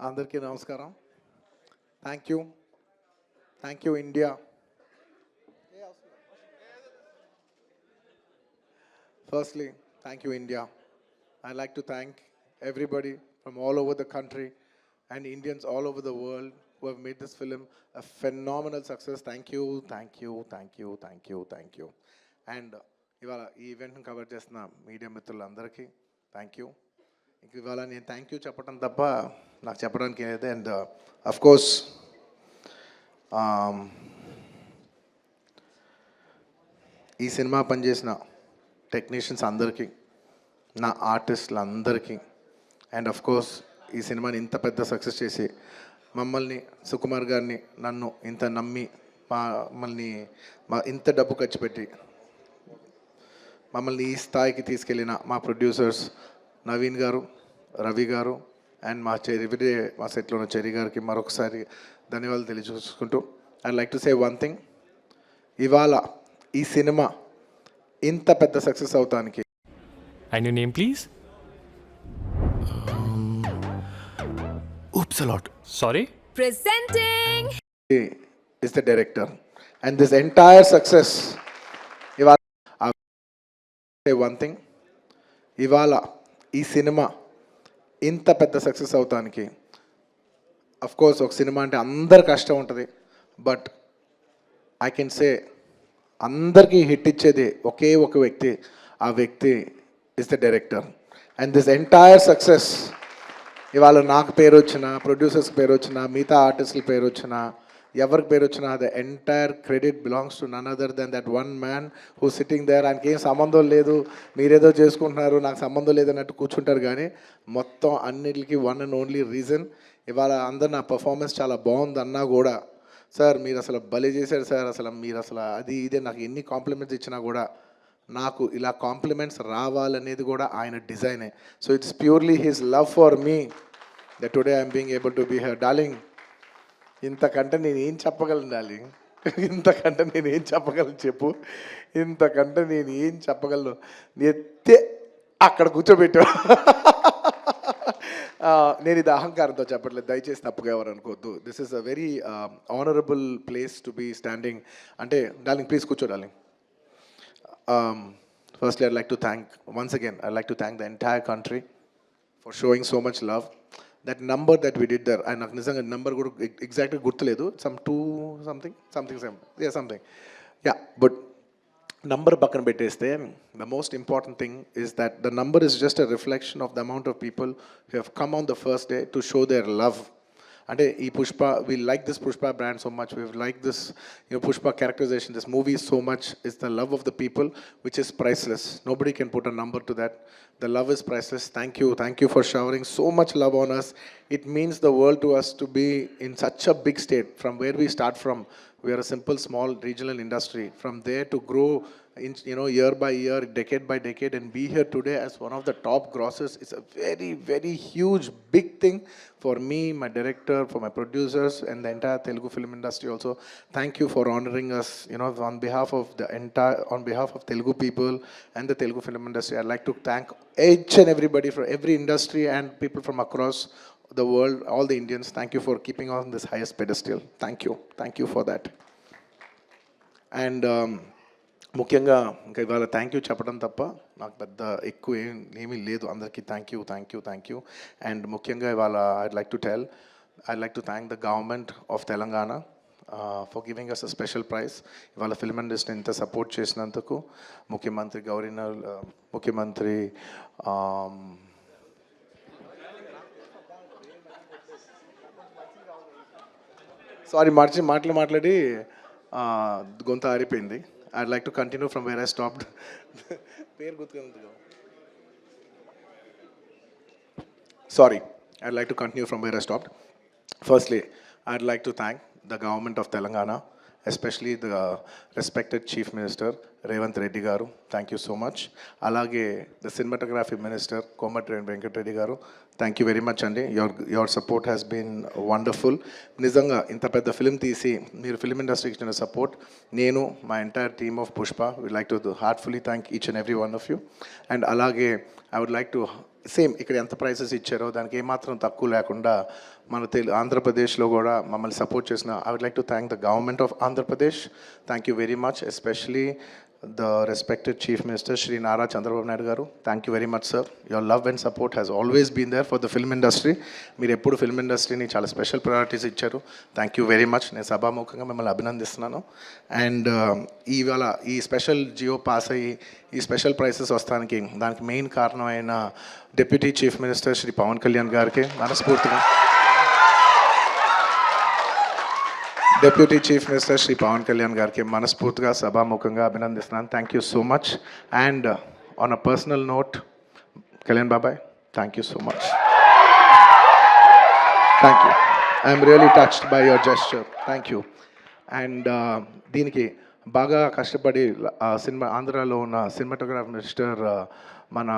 అందరికీ నమస్కారం. Thank you. Thank you India. Firstly, thank you India. I'd like to thank everybody from all over the country and Indians all over the world who have made this film a phenomenal success. Thank you, thank you, thank you, thank you, thank you. And ఇవాళ ఈ ఈవెంట్ని cover చేస్తున్న media మిత్రులందరికీ thank you. ఇంక ఇవాళ నేను thank you చెప్పడం తప్ప నాకు చెప్పడానికి ఏదైతే అండ్ అఫ్ కోర్స్ ఈ సినిమా పనిచేసిన టెక్నీషియన్స్ అందరికీ, నా ఆర్టిస్టులు అందరికీ, అండ్ అఫ్ కోర్స్ ఈ సినిమాని ఇంత పెద్ద సక్సెస్ చేసి మమ్మల్ని సుకుమార్ గారిని నన్ను ఇంత నమ్మి మమ్మల్ని ఇంత డబ్బు ఖర్చు పెట్టి మమ్మల్ని ఈ స్థాయికి తీసుకెళ్ళిన మా ప్రొడ్యూసర్స్ నవీన్ గారు, రవి గారు అండ్ మా ఎవ్రీడే మా సెట్లో ఉన్న చెరి గారికి మరొకసారి ధన్యవాదాలు తెలియజేసుకుంటూ I like to say one thing. ఇవాళ ఈ సినిమా ఇంత పెద్ద success అవుతానికి And your name, please? Oops a lot. Sorry? Presenting is the director and this entire success ఇవాళ say one thing. ఇవాళ ఈ సినిమా ఇంత పెద్ద సక్సెస్ అవుతానికి అఫ్ కోర్స్ ఒక సినిమా అంటే అందరు కష్టం ఉంటుంది, బట్ ఐ కెన్ సే అందరికీ హిట్ ఇచ్చేది ఒకే ఒక వ్యక్తి, ఆ వ్యక్తి is the director. And this entire success ఇవాళ నాకు పేరు వచ్చిన, ప్రొడ్యూసర్స్కి పేరు వచ్చిన, మిగతా ఆర్టిస్టుల పేరు వచ్చిన, ఎవరికి పేరు వచ్చినా the entire credit belongs to none other than that one man who sitting there. ఆయనకి ఏం సంబంధం లేదు, మీరేదో చేసుకుంటున్నారు, నాకు సంబంధం లేదన్నట్టు కూర్చుంటారు. కానీ మొత్తం అన్నిటికీ వన్ అండ్ ఓన్లీ రీజన్ ఇవాళ అందరు నా పర్ఫార్మెన్స్ చాలా బాగుంది అన్నా కూడా, సార్ మీరు అసలు భలే చేశారు సార్, అసలు మీరు అసలు అది ఇదే నాకు ఎన్ని కాంప్లిమెంట్స్ ఇచ్చినా కూడా నాకు ఇలా కాంప్లిమెంట్స్ రావాలనేది కూడా ఆయన డిజైనే. So it's purely his love for me that today I'm being able to be her. Darling, ఇంతకంటే నేను ఏం చెప్పగలను డార్లింగ్? ఇంతకంటే నేను ఏం చెప్పగలను చెప్పు? ఇంతకంటే నేను ఏం చెప్పగలను? ఎత్తే అక్కడ కూర్చోబెట్టా. నేను ఇది అహంకారంతో చెప్పట్లేదు, దయచేసి తప్పుగా ఎవరు అనుకోవద్దు. This is a very honourable place to be standing. అంటే డార్లింగ్ ప్లీజ్ కూర్చో darling. Firstly, I'd like to thank, once again, I'd like to thank the entire country for showing so much love. That number that we did there, and నాకు నిజంగా number కూడా ఎగ్జాక్ట్గా గుర్తులేదు, some 2 something, but number పక్కన పెట్టేస్తే the most important thing is that the number is just a reflection of the amount of people who have come on the first day to show their love. అంటే ఈ Pushpa, we like this Pushpa brand so much, we like this Pushpa characterisation, this movie so much. Is the love of the people which is priceless. Nobody can put a number to that. The love is priceless. Thank you for showering so much love on us. It means the world to us to be in such a big state. From where we start from, we are a simple small regional industry. From there to grow in, year by year, decade by decade, and be here today as one of the top grossers is a very, very huge, big thing for me, my director, for my producers, and the entire Telugu film industry also. Thank you for honoring us, on behalf of Telugu people and the Telugu film industry. I'd like to thank each and everybody from every industry and people from across the world, all the Indians. Thank you for keeping on this highest pedestal. Thank you for that. And ముఖ్యంగా ఇంకా ఇవాళ thank you చెప్పడం తప్ప నాకు పెద్ద ఎక్కువ ఏమీ లేదు. అందరికీ థ్యాంక్ యూ. అండ్ ముఖ్యంగా ఇవాళ I'd like to thank the government of Telangana for giving us a special prize. ఇవాళ ఫిల్మ్ ఇండస్ట్రీని ఇంత సపోర్ట్ చేసినందుకు ముఖ్యమంత్రి ముఖ్యమంత్రి సారీ మాట్లాడి గొంత ఆరిపోయింది. I'd like to continue from where I stopped. Sorry, I'd like to continue from where I stopped. Firstly, I'd like to thank the government of Telangana, especially the respected Chief Minister Revanth Reddy garu. Thank you so much. Alage the cinematography minister Komatreddy Venkat Reddy garu. Thank you very much andi. Your support has been wonderful. Nizanga inta pedda film teesi meer film industry ki ichina support nenu my entire team of Pushpa would like to heartfully thank each and every one of you. And alage I would like to same ఇక్కడ ఎంత prices ఇచ్చారో దానికి ఏమాత్రం తక్కువ లేకుండా మన ఆంధ్రప్రదేశ్లో కూడా మమ్మల్ని సపోర్ట్ చేసిన I would like to thank the government of Andhra Pradesh. Thank you very much, especially the respected Chief Minister Shri Nara Chandrababu Naidu garu. Thank you very much, sir. Your love and support has always been there for the film industry. మీరు ఎప్పుడు film ఇండస్ట్రీని చాలా special priorities ఇచ్చారు. Thank you very much. నేను సభాముఖంగా మిమ్మల్ని అభినందిస్తున్నాను. And ఇవాళ ఈ స్పెషల్ జియో పాస్ అయ్యి ఈ స్పెషల్ ప్రైసెస్ వస్తానికి దానికి మెయిన్ కారణమైన deputy chief minister Shri Pawan Kalyan గారికి మనస్ఫూర్తిగా, deputy chief minister Shri Pawan Kalyan గారికి మనస్ఫూర్తిగా సభాముఖంగా అభినందిస్తున్నాను. Thank you so much. And on a personal note, Kalyan బాబాయ్, thank you so much. Thank you. I'm really touched by your gesture. Thank you. And దీనికి బాగా కష్టపడి సినిమా ఆంధ్రాలో ఉన్న సినిమాటోగ్రాఫ్ మినిస్టర్ మన